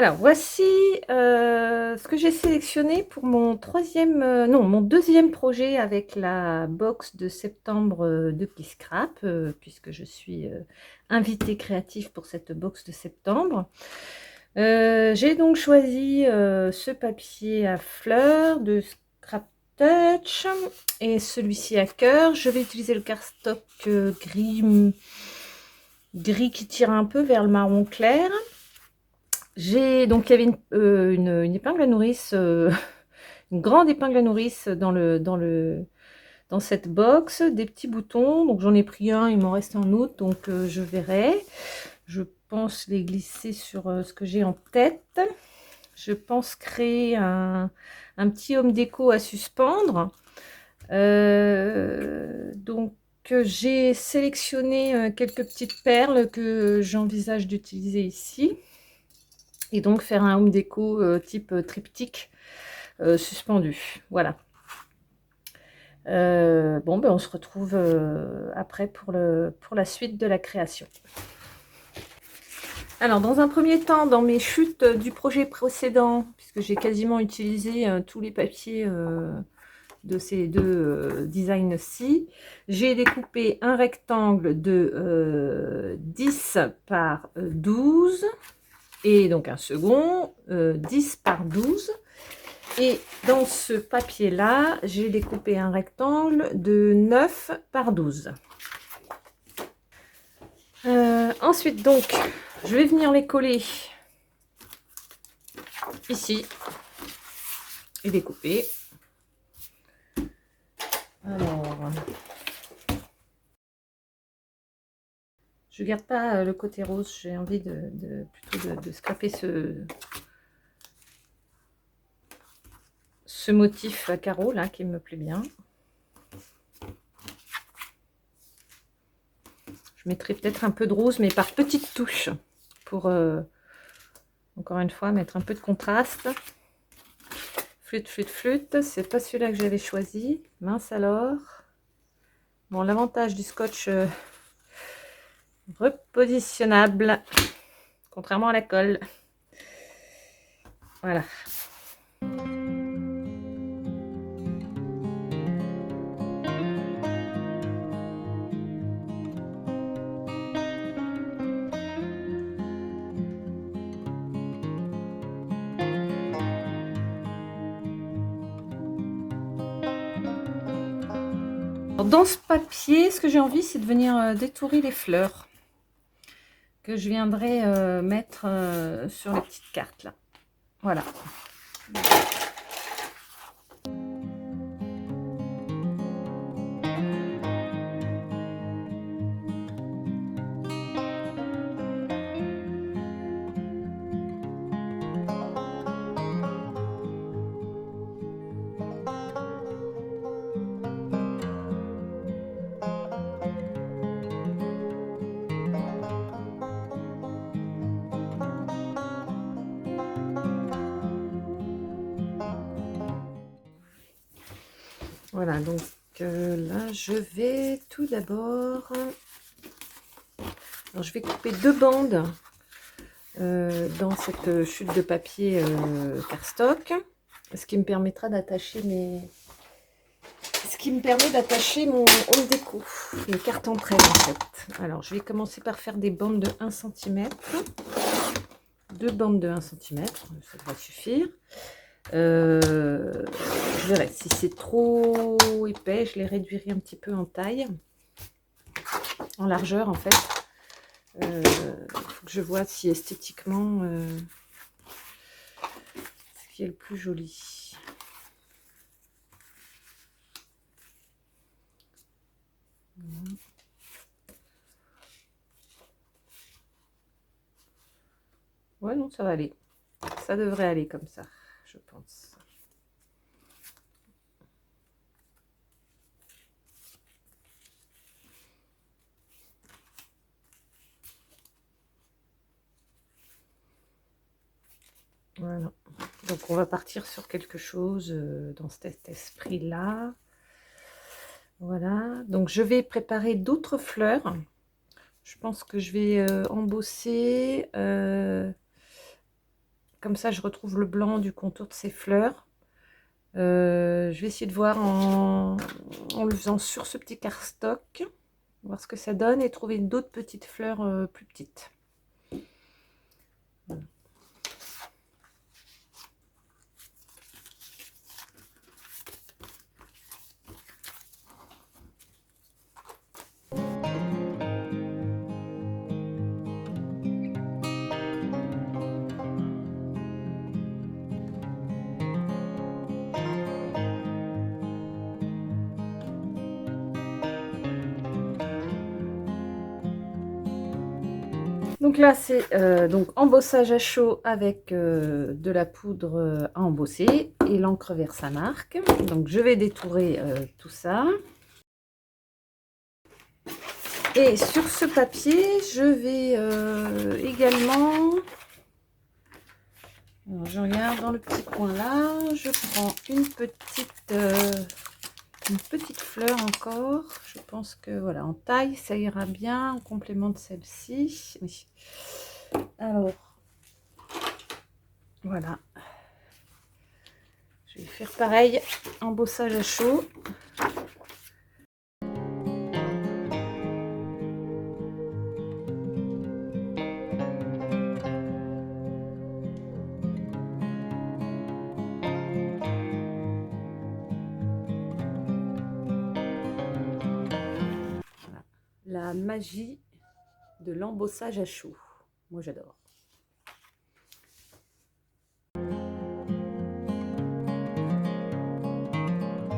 Alors, voici ce que j'ai sélectionné pour mon non, mon deuxième projet avec la box de septembre de Pliscrap, puisque je suis invitée créative pour cette box de septembre. J'ai donc choisi ce papier à fleurs de Scrap Touch et celui-ci à cœur. Je vais utiliser le cardstock gris qui tire un peu vers le marron clair. Donc il y avait une épingle à nourrice, une grande épingle à nourrice dans cette box, des petits boutons. Donc j'en ai pris un, il m'en reste un autre, donc je verrai. Je pense les glisser sur ce que j'ai en tête. Je pense créer un petit homme déco à suspendre. Donc j'ai sélectionné quelques petites perles que j'envisage d'utiliser ici. Et donc faire un home déco type triptyque suspendu. Voilà. Bon, ben on se retrouve après pour la suite de la création. Alors, dans un premier temps, dans mes chutes du projet précédent, puisque j'ai quasiment utilisé tous les papiers de ces deux designs-ci, j'ai découpé un rectangle de 10 par 12 et donc un second 10 par 12. Et dans ce papier-là, j'ai découpé un rectangle de 9 par 12. Ensuite, donc, je vais venir les coller ici et découper. Alors, je garde pas le côté rose, j'ai envie plutôt de scraper ce motif à carreaux là qui me plaît bien. Je mettrai peut-être un peu de rose, mais par petites touches, pour, encore une fois, mettre un peu de contraste. Flûte, flûte, flûte. C'est pas celui-là que j'avais choisi. Mince alors. Bon, l'avantage du scotch repositionnable, contrairement à la colle. Voilà. Dans ce papier, ce que j'ai envie, c'est de venir détourer les fleurs que je viendrai mettre sur les petites cartes là. Voilà. Voilà, donc là, je vais tout d'abord... Alors, je vais couper deux bandes dans cette chute de papier cardstock, ce qui me permettra d'attacher mon home déco, les cartes entre elles en fait. Alors, je vais commencer par faire des bandes de 1 cm. Deux bandes de 1 cm, ça devrait suffire. Je verrai, si c'est trop épais, je les réduirai un petit peu en taille, en largeur en fait. Faut que je vois si esthétiquement ce qui est le plus joli. Ouais, non, ça va aller. Ça devrait aller comme ça, je pense. Voilà. Donc on va partir sur quelque chose dans cet esprit-là. Voilà. Donc je vais préparer d'autres fleurs. Je pense que je vais embosser comme ça je retrouve le blanc du contour de ces fleurs. Je vais essayer de voir en le faisant sur ce petit cardstock, voir ce que ça donne et trouver d'autres petites fleurs plus petites. Donc là, c'est donc embossage à chaud avec de la poudre à embosser et l'encre Versamark. Donc je vais détourer tout ça. Et sur ce papier, je vais également... Alors, je regarde dans le petit coin là, je prends une petite fleur encore. Je pense que voilà, en taille, ça ira bien en complément de celle-ci. Oui. Alors, voilà. Je vais faire pareil, embossage à chaud. Voilà. La magie de l'embossage à chaud. Moi, j'adore.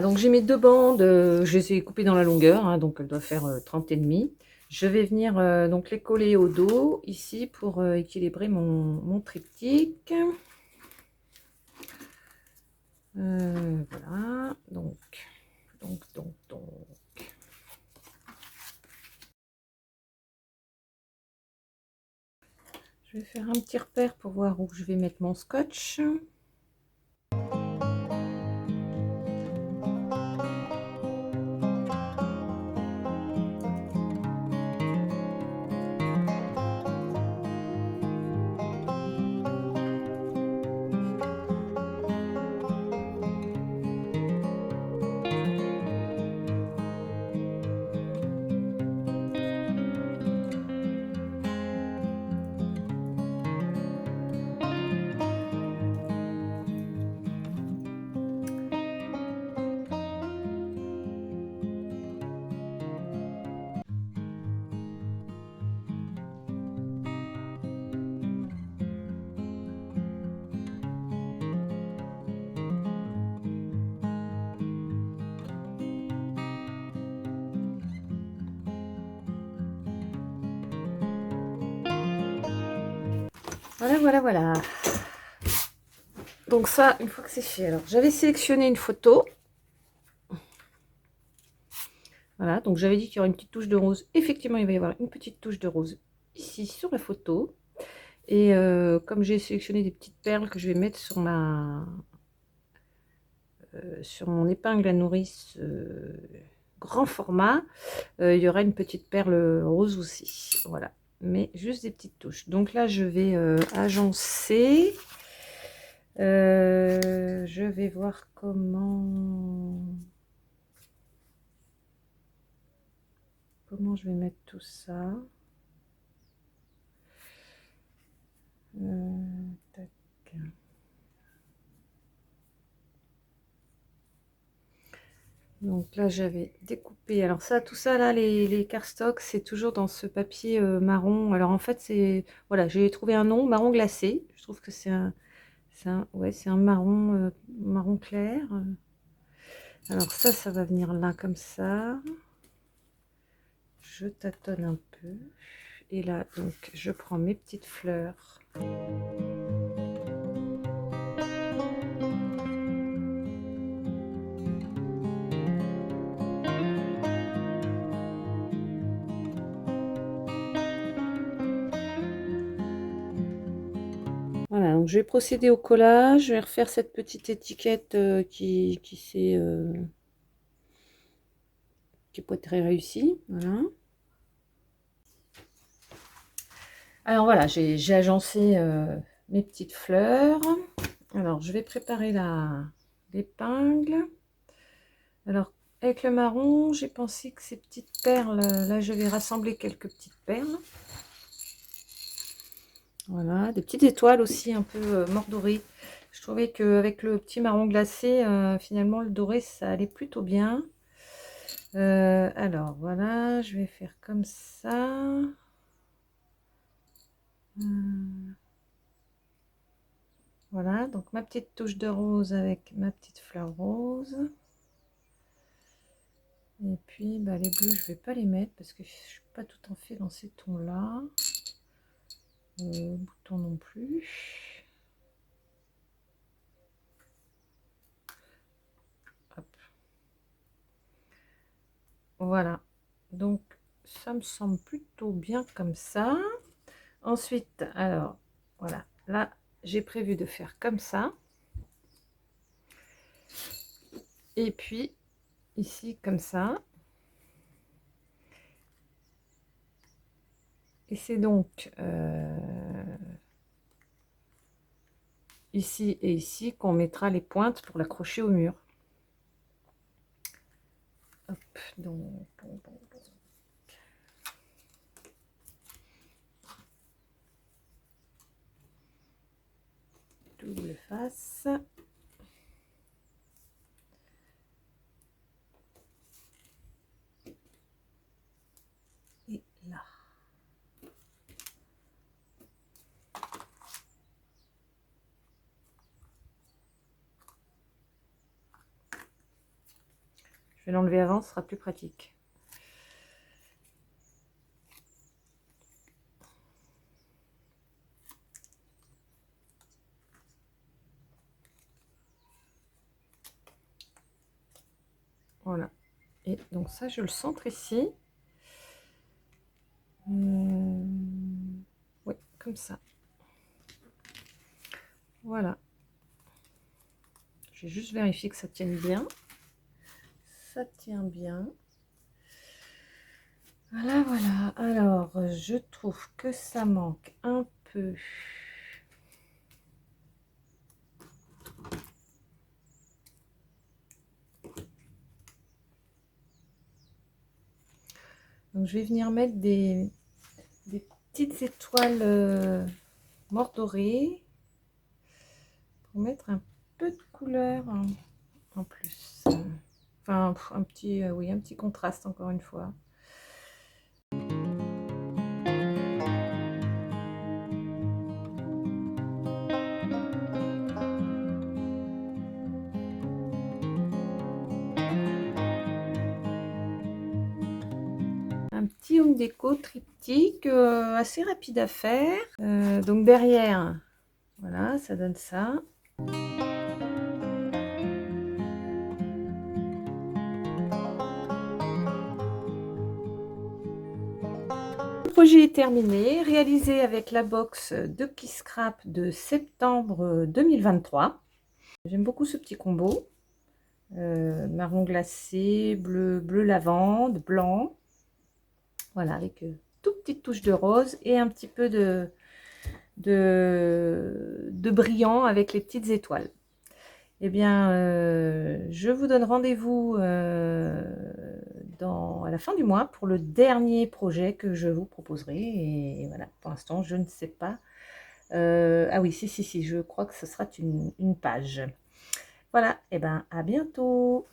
Donc j'ai mes deux bandes, je les ai coupées dans la longueur, hein, donc elles doivent faire 30 et demi. Je vais venir donc les coller au dos ici pour équilibrer mon triptyque. Voilà, donc. Je vais faire un petit repère pour voir où je vais mettre mon scotch. Voilà. Donc ça, une fois que c'est fait, alors j'avais sélectionné une photo. Voilà, donc j'avais dit qu'il y aurait une petite touche de rose. Effectivement, il va y avoir une petite touche de rose ici sur la photo. Et comme j'ai sélectionné des petites perles que je vais mettre sur mon épingle à nourrice grand format, il y aura une petite perle rose aussi. Voilà, mais juste des petites touches. Donc là, je vais agencer. Je vais voir comment je vais mettre tout ça. Tac. Donc là, j'avais découpé. Alors ça, tout ça là, les cardstocks, c'est toujours dans ce papier marron. Alors en fait, c'est voilà, j'ai trouvé un nom, marron glacé. Je trouve que ouais, c'est un marron clair. Alors ça va venir là comme ça. Je tâtonne un peu. Et là, donc, je prends mes petites fleurs. Voilà, donc je vais procéder au collage. Je vais refaire cette petite étiquette qui n'est pas très réussie. Voilà. Alors voilà, j'ai agencé mes petites fleurs. Alors, je vais préparer l'épingle. Alors, avec le marron, j'ai pensé que ces petites perles, là, je vais rassembler quelques petites perles. Voilà, des petites étoiles aussi un peu mordorées. Je trouvais qu'avec le petit marron glacé, finalement, le doré, ça allait plutôt bien. Alors, voilà, je vais faire comme ça. Voilà, donc ma petite touche de rose avec ma petite fleur rose. Et puis, bah, les bleus, je vais pas les mettre parce que je suis pas tout à fait dans ces tons-là. Bouton non plus. Hop. Voilà. Donc, ça me semble plutôt bien comme ça. Ensuite, alors, voilà. Là, j'ai prévu de faire comme ça. Et puis, ici, comme ça. Et c'est donc ici et ici qu'on mettra les pointes pour l'accrocher au mur. Hop, donc, double face. Et là. Je vais l'enlever avant, ce sera plus pratique. Voilà. Et donc ça, je le centre ici. Oui, comme ça. Voilà. Je vais juste vérifier que ça tienne bien. Ça tient bien. Voilà, voilà. Alors, je trouve que ça manque un peu. Donc, je vais venir mettre des petites étoiles mordorées pour mettre un peu de couleur en plus. Enfin, un petit, oui, un petit contraste encore une fois. Un petit home déco triptyque assez rapide à faire. Donc derrière, voilà, ça donne ça. Le projet est terminé, réalisé avec la box de Keyscrap de septembre 2023. J'aime beaucoup ce petit combo. Marron glacé, bleu lavande, blanc. Voilà, avec toute petite touche de rose et un petit peu de brillant avec les petites étoiles. Eh bien, je vous donne rendez-vous à la fin du mois pour le dernier projet que je vous proposerai. Et voilà, pour l'instant, je ne sais pas. Ah oui, si, je crois que ce sera une page. Voilà, et bien, à bientôt.